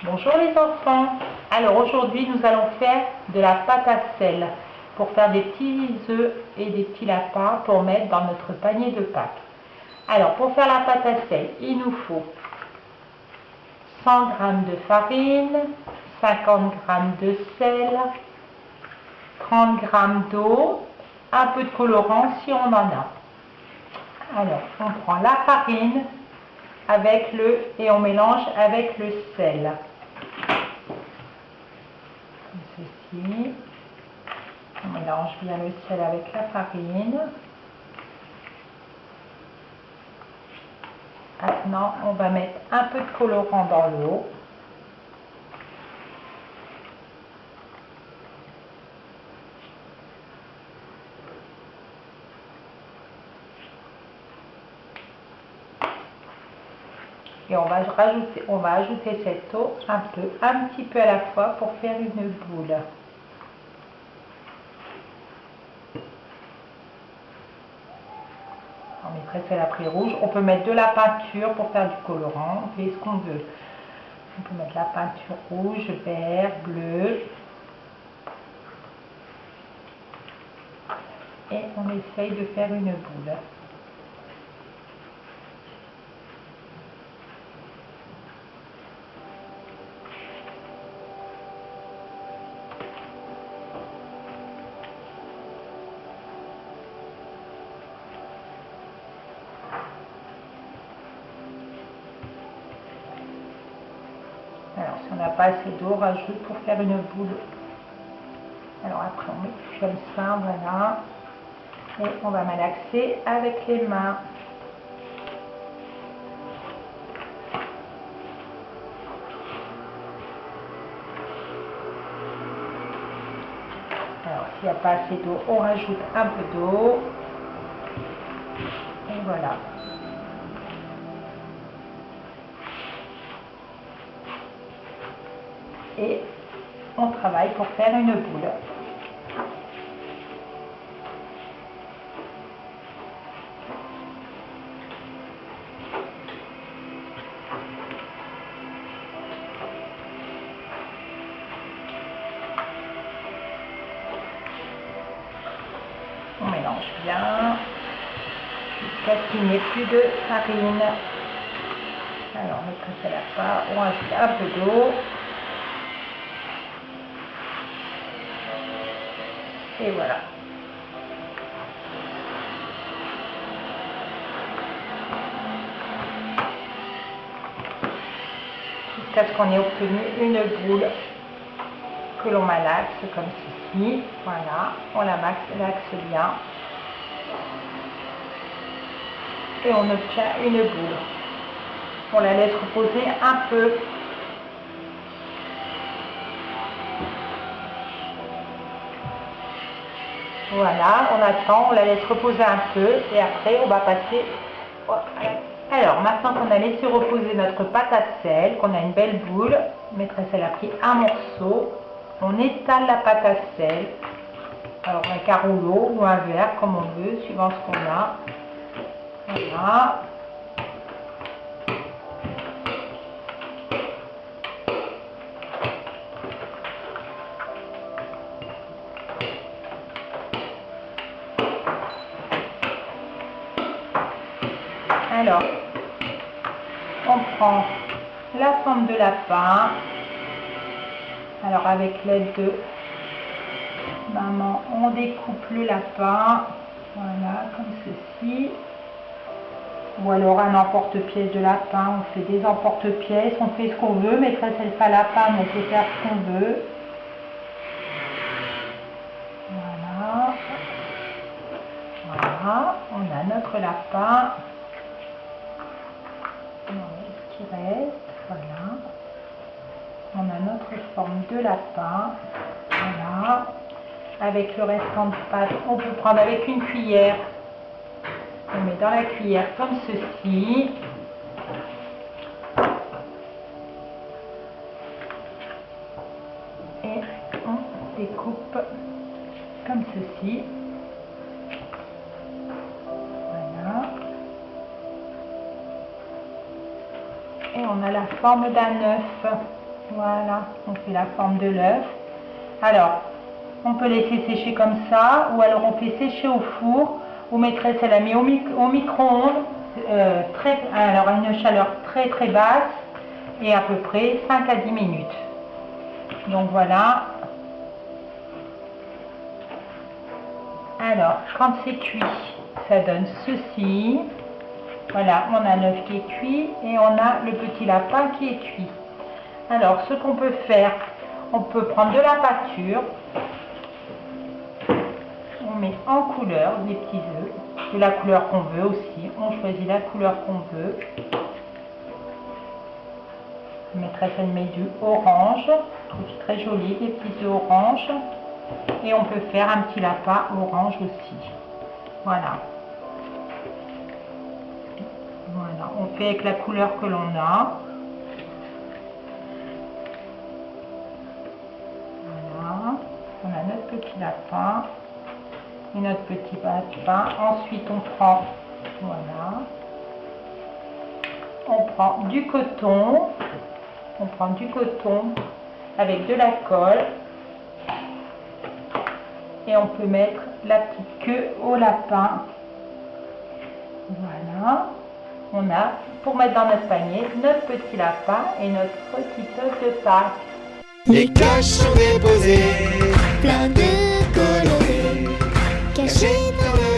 Bonjour les enfants. Alors aujourd'hui nous allons faire de la pâte à sel pour faire des petits œufs et des petits lapins pour mettre dans notre panier de Pâques. Alors pour faire la pâte à sel, il nous faut 100 g de farine, 50 g de sel, 30 g d'eau, un peu de colorant si on en a. Alors on prend la farine et on mélange avec le sel. Comme ceci. On mélange bien le sel avec la farine. Maintenant, on va mettre un peu de colorant dans l'eau. Et on va ajouter cette eau un petit peu à la fois pour faire une boule. On mettrait celle après rouge. On peut mettre de la peinture pour faire du colorant. On fait ce qu'on veut. On peut mettre la peinture rouge, vert, bleu. Et on essaye de faire une boule. Alors, si on n'a pas assez d'eau, on rajoute pour faire une boule. Alors après, on met comme ça, voilà. Et on va malaxer avec les mains. Alors, s'il n'y a pas assez d'eau, on rajoute un peu d'eau. Et voilà. Et on travaille pour faire une boule. On mélange bien jusqu'à ce qu'il n'y ait plus de farine. Alors, on met ça la part, on rajoute un peu d'eau. Et voilà. Jusqu'à ce qu'on ait obtenu une boule que l'on malaxe comme ceci. Voilà, on la malaxe bien. Et on obtient une boule. On la laisse reposer un peu. Voilà, on attend, on la laisse reposer un peu et après on va passer. Alors maintenant qu'on a laissé reposer notre pâte à sel, qu'on a une belle boule, maîtresse elle a pris un morceau, on étale la pâte à sel, alors avec un rouleau ou un verre comme on veut, suivant ce qu'on a. Voilà. Alors, on prend la forme de lapin. Alors, avec l'aide de maman, on découpe le lapin. Voilà, comme ceci. Ou alors un emporte-pièce de lapin. On fait des emporte-pièces. On fait ce qu'on veut. Maîtresse, elle fait lapin, mais on peut faire ce qu'on veut. Voilà. Voilà. On a notre lapin. Ce qui reste, voilà. On a notre forme de lapin, voilà. Avec le restant de pâte, on peut prendre avec une cuillère. On met dans la cuillère comme ceci. Et on découpe comme ceci. Voilà. Et on a la forme d'un œuf. Voilà, on fait la forme de l'œuf. Alors, on peut laisser sécher comme ça, ou alors on fait sécher au four. Vous mettrez celle-là au micro-ondes, alors à une chaleur très très basse, et à peu près 5 à 10 minutes. Donc voilà. Alors, quand c'est cuit, ça donne ceci. Voilà, on a l'œuf qui est cuit et on a le petit lapin qui est cuit. Alors, ce qu'on peut faire, on peut prendre de la pâture. On met en couleur des petits œufs, de la couleur qu'on veut aussi. On choisit la couleur qu'on veut. Je mettrai celle du orange. Je trouve très joli, des petits œufs orange. Et on peut faire un petit lapin orange aussi. Voilà. Voilà, on fait avec la couleur que l'on a. Voilà, on a notre petit lapin et notre petit lapin. Ensuite, on prend, voilà, on prend du coton. On prend du coton avec de la colle. Et on peut mettre la petite queue au lapin. Voilà. On a, pour mettre dans notre panier, notre petit lapin et notre petite œuf de Pâques. Les cloches sont déposées, plein de colorés, cachés dans le